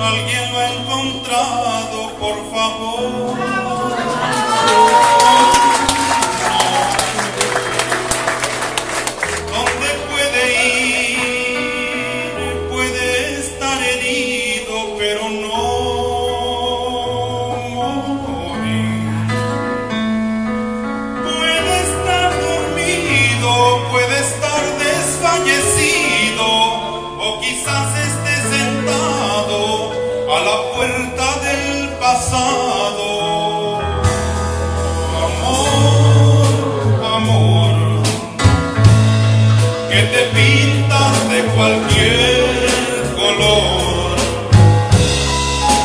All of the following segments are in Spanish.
Alguien lo ha encontrado, por favor. ¿Dónde puede ir? Puede estar herido, pero no morir. Puede estar dormido, puede estar desfallecido, o quizás esté sentado a la puerta del pasado. Amor, amor, que te pintas de cualquier color,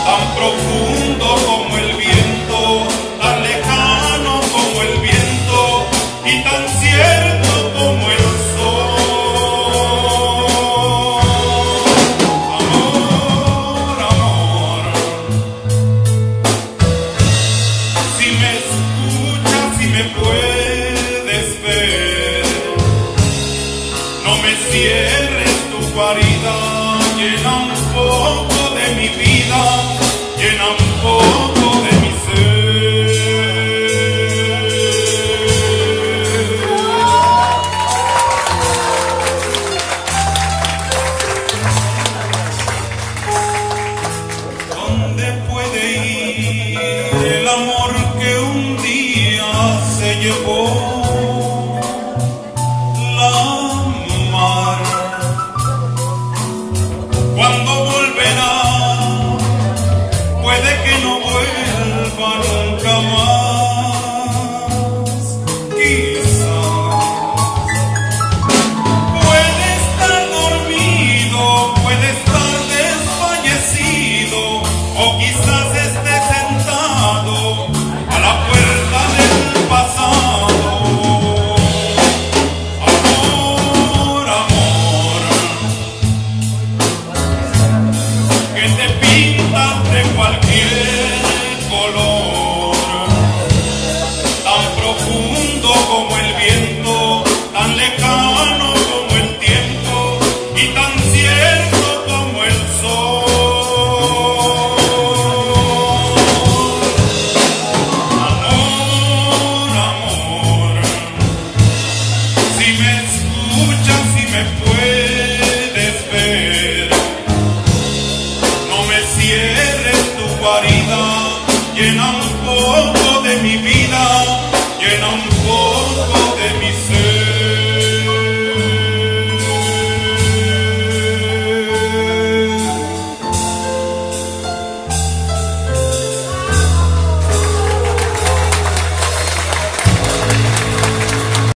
tan profundo como el viento, tan lejano como el viento y tan cierto como el sol. No me cierres tu guarida, llena un poco de mi vida, llena un poco